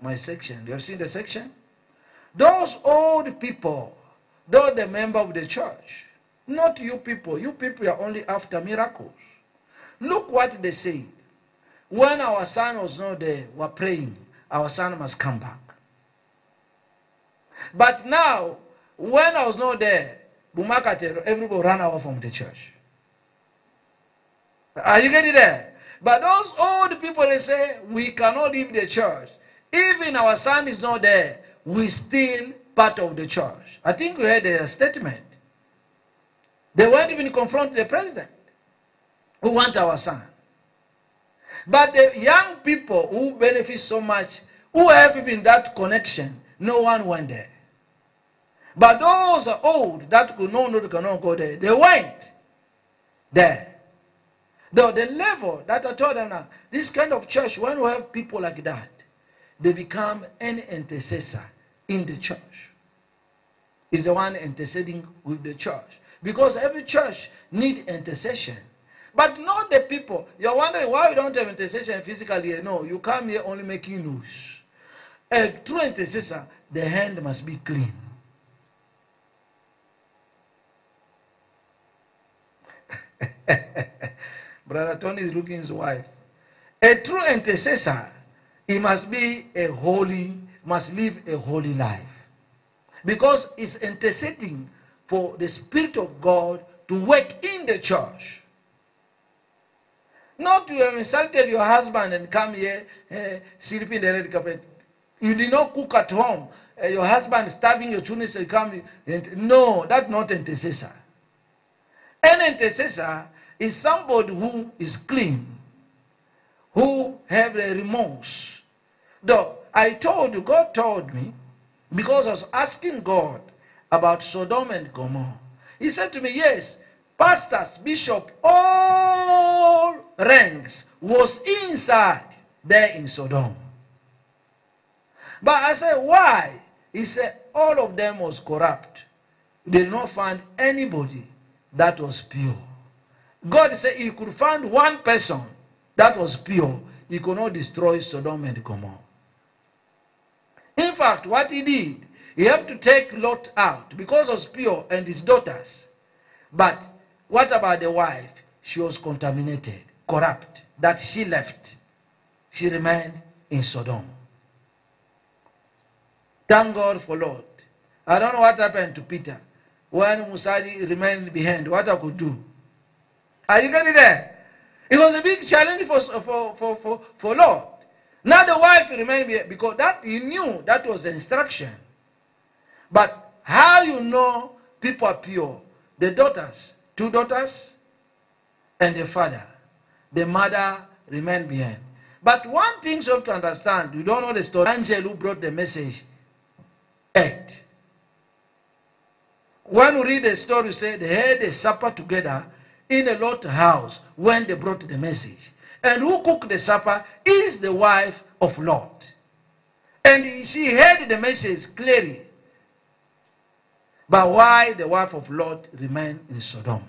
my section. You have seen the section? Those old people, they're the member of the church. Not you people. You people are only after miracles. Look what they say. When our son was not there, we're praying, our son must come back. But now, when I was not there, Bumakatero, everybody ran away from the church. Are you getting there? But those old people, they say, we cannot leave the church. Even our son is not there, we still part of the church. I think we heard a statement. They won't even confront the president who want our son. But the young people who benefit so much, who have even that connection, no one went there. But those are old that cannot go there. They went there. Though the level that I told them now, this kind of church, when we have people like that, they become an intercessor in the church. Is the one interceding with the church. Because every church needs intercession. But not the people. You're wondering why we don't have intercession physically. No, you come here only making noise. A true intercessor, the hand must be clean. Brother Tony is looking at his wife. A true intercessor, he must be must live a holy life. Because it's interceding for the Spirit of God to work in the church. Not to have insulted your husband and come here sleeping in the red carpet. You did not cook at home. Your husband starving your children to come. No, that's not intercessor. An intercessor is somebody who is clean, who have a remorse. Though I told you, God told me, because I was asking God about Sodom and Gomorrah. He said to me, yes, pastors, bishop, all ranks was inside there in Sodom. But I said, why? He said, all of them was corrupt. They did not find anybody that was pure. God said he could find one person that was pure. He could not destroy Sodom and Gomorrah. In fact, what he did, he had to take Lot out because he was pure and his daughters. But what about the wife? She was contaminated, corrupt, that she left. She remained in Sodom. Thank God for Lot. I don't know what happened to Peter. When Musadi remained behind, what I could do. Are you getting there? It was a big challenge for Lot. Now the wife remained behind because that he knew that was the instruction. But how you know people are pure? The daughters, 2 daughters, and the father. The mother remained behind. But one thing you have to understand, you don't know the story. Angel who brought the message ate. When we read the story, you say they had a supper together in a Lot house when they brought the message. And who cooked the supper is the wife of Lot. And she heard the message clearly. But why the wife of Lot remained in Sodom?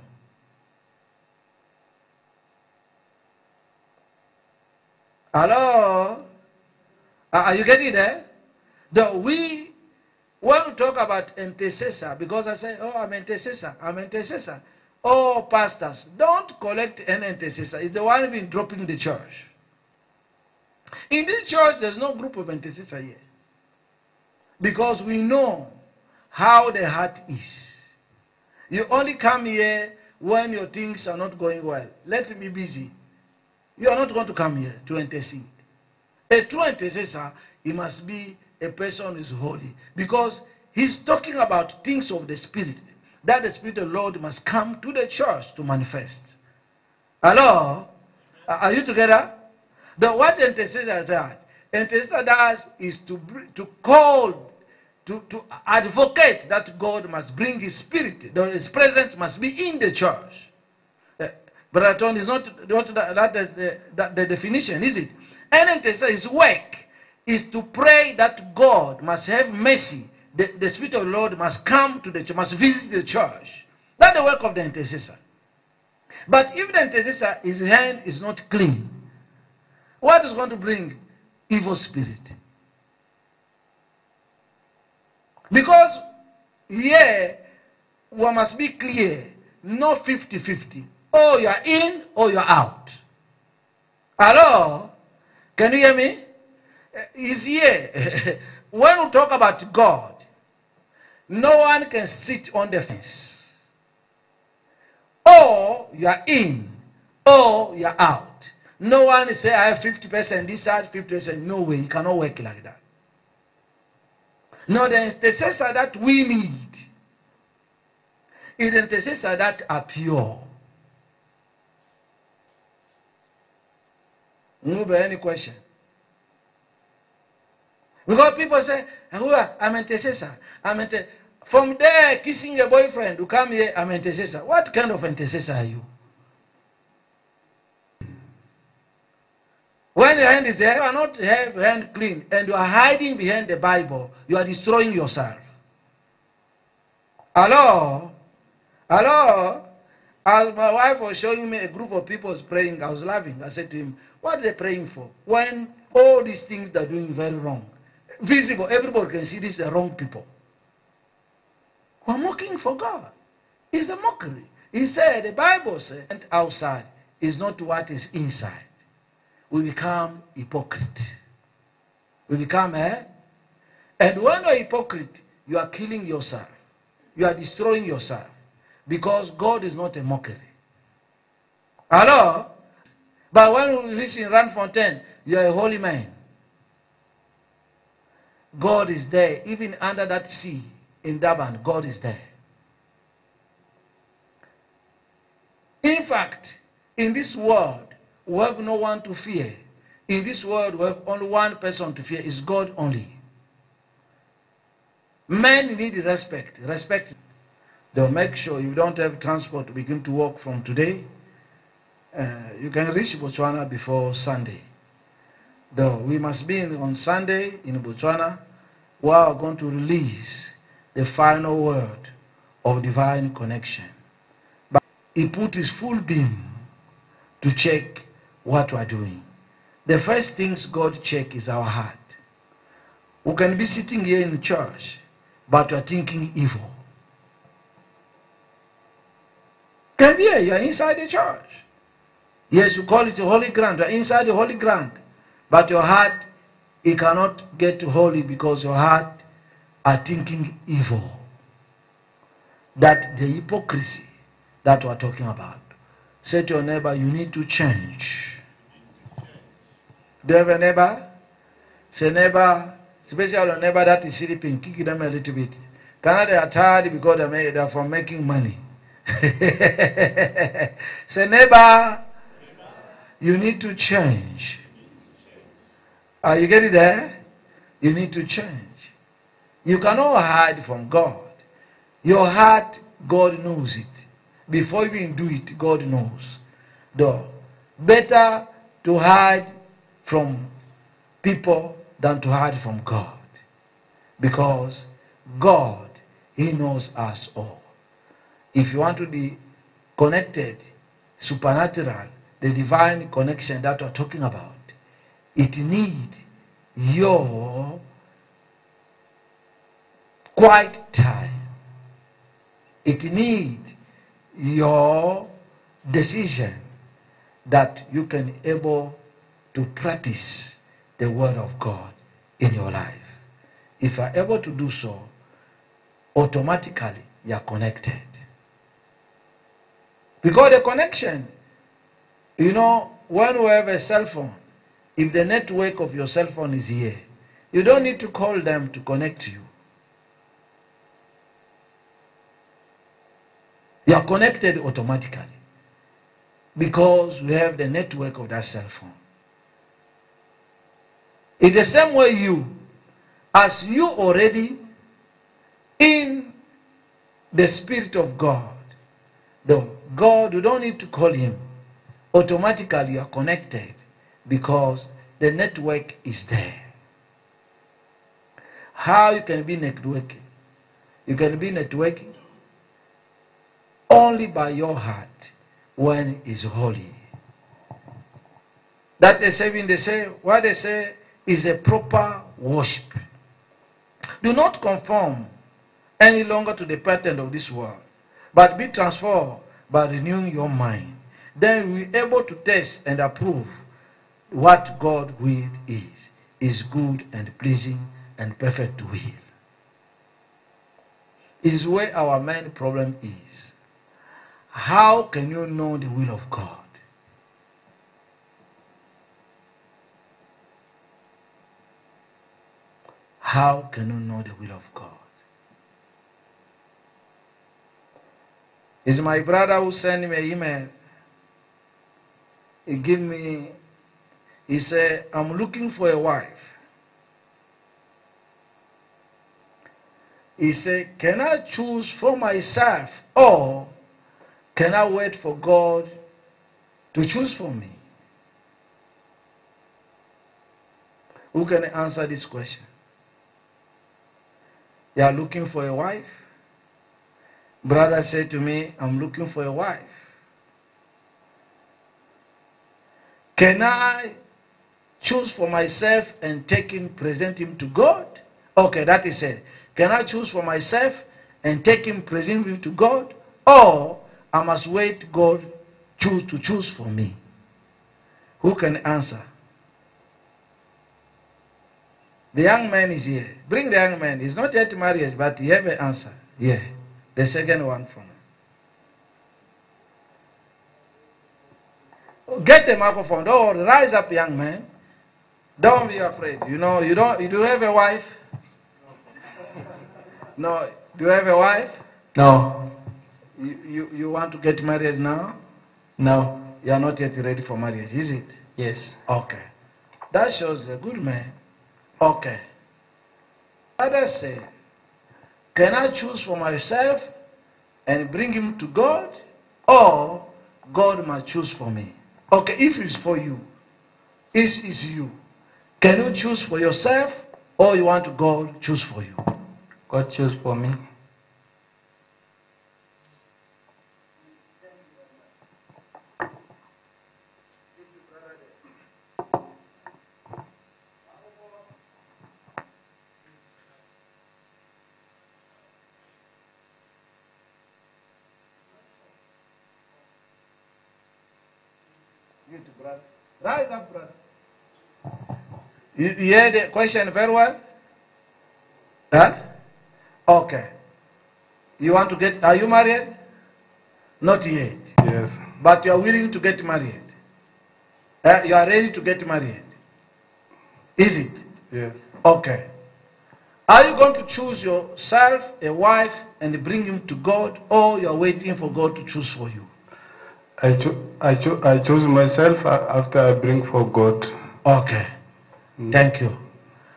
Hello? Are you getting there? When we talk about intercessor, because I say, oh, I'm intercessor. Oh, pastors, don't collect an intercessor. It's the one who's been dropping the church. In this church, there's no group of intercessor here. Because we know how the heart is. You only come here when your things are not going well. Let me be busy. You are not going to come here to intercede. A true intercessor, he must be a person who is holy. Because he's talking about things of the Spirit. That the Spirit of the Lord must come to the church to manifest. Hello? Are you together? What intercessor does? Intercessor does is to call, to advocate that God must bring his Spirit. His presence must be in the church. Brother Tony, is not the definition, is it? An intercessor, his work is to pray that God must have mercy. The Spirit of the Lord must come to the church, must visit the church. That's the work of the intercessor. But if the intercessor, his hand is not clean, what is going to bring? Evil spirit. Because here, we must be clear, no 50-50. Oh, you are in or you are out. Hello? Can you hear me? Is here. When we talk about God, no one can sit on the fence. Or you are in, or you are out. No one say, I have 50% this side, 50%. No way, it cannot work like that. No, the intercessor that we need is the intercessor that are pure. No, but any question? Because people say, I'm an intercessor. From there, kissing a boyfriend to come here, I'm an intercessor. What kind of intercessor are you? When your hand is there, you are not have hand clean, and you are hiding behind the Bible, you are destroying yourself. Hello? Hello? As my wife was showing me a group of people praying, I was laughing. I said to him, what are they praying for? When all these things they're doing very wrong. Visible, everybody can see these are wrong people. We're mocking for God. It's a mockery. He said, the Bible said, outside is not what is inside. We become hypocrite. We become, And when you're a hypocrite, you are killing yourself. You are destroying yourself. Because God is not a mockery. Hello? But when we reach in Randfontein, you are a holy man. God is there. Even under that sea in Durban, God is there. In fact, in this world, we have no one to fear. In this world, we have only one person to fear. It's God only. Men need respect. Respect. They'll make sure you don't have transport to begin to walk from today. You can reach Botswana before Sunday. Though we must be on Sunday in Botswana. We are going to release the final word of divine connection. But he put his full beam to check what we are doing. The first things God check is our heart. We can be sitting here in church, but we are thinking evil. Can be here, you are inside the church. Yes, you call it a holy ground. You are inside the holy ground. But your heart, it cannot get holy because your heart are thinking evil. That the hypocrisy that we are talking about. Say to your neighbor, you need to change. Do you have a neighbor? Say neighbor, especially a neighbor that is sleeping, kick them a little bit. Canada they are tired because they're from making money. Say neighbor, you need to change. Are you getting there? You need to change. You cannot hide from God. Your heart, God knows it. Before you even do it, God knows. Though, better to hide from people than to hide from God. Because God, He knows us all. If you want to be connected, supernatural, the divine connection that we're talking about, it needs your quiet time. It needs your decision that you can able to practice the word of God in your life. If you are able to do so, automatically you are connected. Because the connection, you know, when we have a cell phone, if the network of your cell phone is here, you don't need to call them to connect to you. You are connected automatically because we have the network of that cell phone. In the same way as you already in the Spirit of God, God, you don't need to call Him. Automatically you are connected because the network is there. How you can be networking? You can be networking only by your heart when it's holy. That what they say is a proper worship. Do not conform any longer to the pattern of this world, but be transformed by renewing your mind. Then we are able to test and approve what God's will is good and pleasing and perfect will. Is where our main problem is. How can you know the will of God? How can you know the will of God? It's my brother who sent me an email. He said, I'm looking for a wife. He said, can I choose for myself or can I wait for God to choose for me? Who can answer this question? You are looking for a wife? Brother said to me, I'm looking for a wife. Can I choose for myself and present him to God? Okay, that is it. Can I choose for myself and present him to God? Or I must wait God to choose for me? Who can answer? The young man is here. Bring the young man. He's not yet married, but he have an answer. Yeah. The second one from him. Get the microphone. Don't rise up, young man. Don't be afraid. You know, you do have a wife? No. Do you have a wife? No. You want to get married now? No. You are not yet ready for marriage, is it? Yes. Okay. That shows a good man. Okay. Others say, can I choose for myself and bring him to God? Or God must choose for me? Okay, if it's for you, it's you. Can you choose for yourself or you want God choose for you? God choose for me. Brother. Rise up, brother. You hear the question very well? Huh? Okay. You want to get, are you married? Not yet. Yes. But you are willing to get married. You are ready to get married. Is it? Yes. Okay. Are you going to choose yourself a wife and bring him to God, or you are waiting for God to choose for you? I choose myself after I bring for God. Okay. Thank you.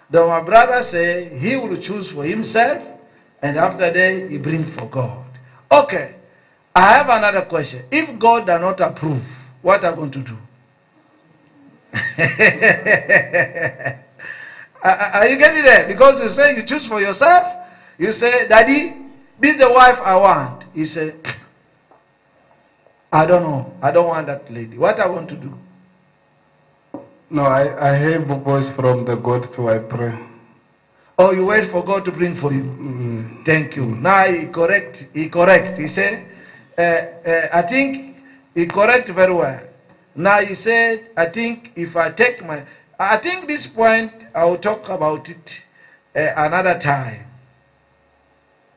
Then my brother say he will choose for himself, and after that he bring for God. Okay. I have another question. If God does not approve, what are you going to do? Are you getting there? Because you say you choose for yourself. You say, Daddy, this is the wife I want. He said, I don't know. I don't want that lady. What I want to do? No, I hear voice from the God, so I pray. Oh, you wait for God to bring for you. Thank you. Now he correct. He said, I think he correct very well. Now he said, I think if I take I think this point I will talk about it another time.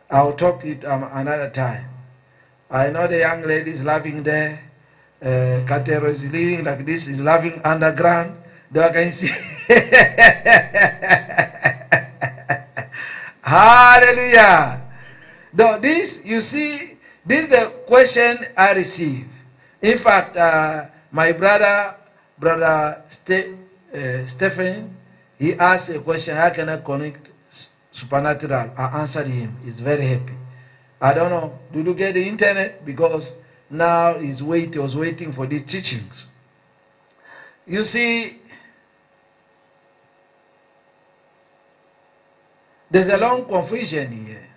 I will talk it another time. I know the young lady is laughing there. Katero is living like this, is laughing underground. They can see. Hallelujah. Now this, you see, this is the question I receive. In fact, my brother Stephen, he asked a question, how can I connect supernatural? I answered him. He's very happy. I don't know, did you get the internet? Because now he was waiting for these teachings. You see, there's a long confusion here.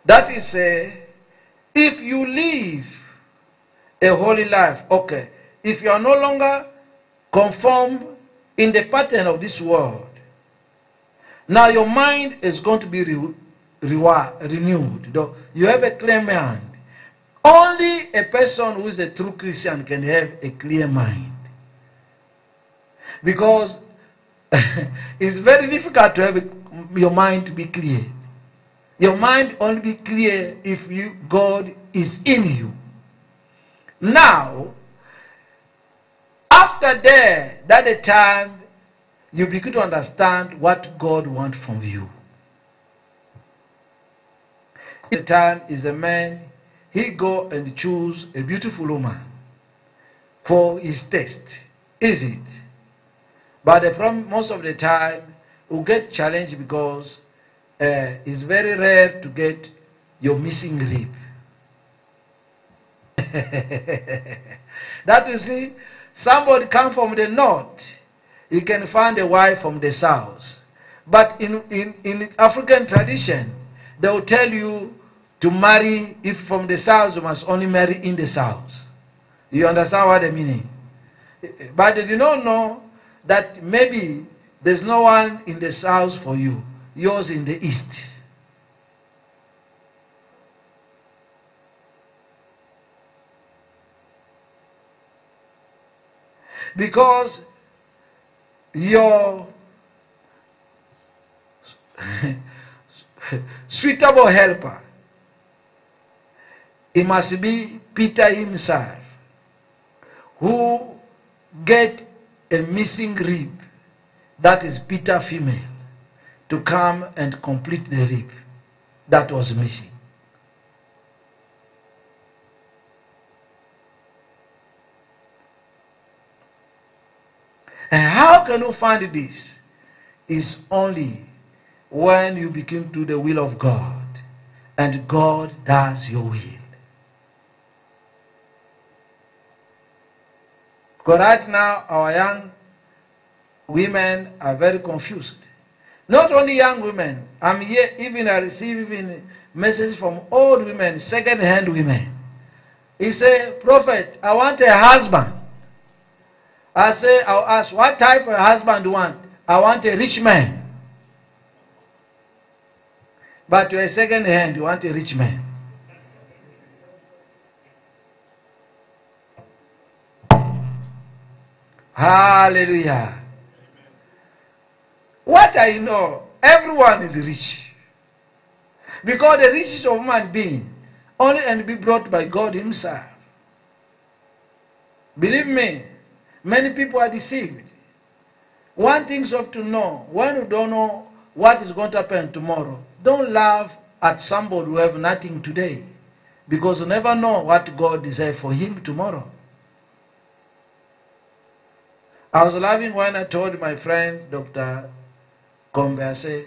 That is, if you live a holy life, okay, if you are no longer conformed in the pattern of this world, Now your mind is going to be renewed. You have a clear mind. Only a person who is a true Christian can have a clear mind. Because it's very difficult to have your mind to be clear. Your mind only be clear if God is in you. Now, after that time, you begin to understand what God wants from you. The time is a man, he go and choose a beautiful woman for his taste, is it? But the problem most of the time will get challenged because it's very rare to get your missing rib. That you see, somebody come from the north, he can find a wife from the south. But in African tradition, they will tell you to marry, if from the south, you must only marry in the south. You understand what I mean? But they do not know that maybe there's no one in the south for you. Yours in the east. Because your suitable helper, it must be Peter himself, who get a missing rib, that is Peter female, to come and complete the rib that was missing. And how can you find this? It's only when you begin to do the will of God and God does your will. Because right now our young women are very confused. Not only young women, I'm here, I receive messages from old women, second-hand women. He say, Prophet, I want a husband. I'll ask, what type of husband do you want? I want a rich man. But you're a second hand, you want a rich man. Hallelujah. What I know, everyone is rich. Because the riches of human being only can be brought by God himself. Believe me, many people are deceived. One thing you have to know, when you don't know what is going to happen tomorrow, don't laugh at somebody who have nothing today. Because you never know what God desires for him tomorrow. I was laughing when I told my friend, Dr. Kombe, I said,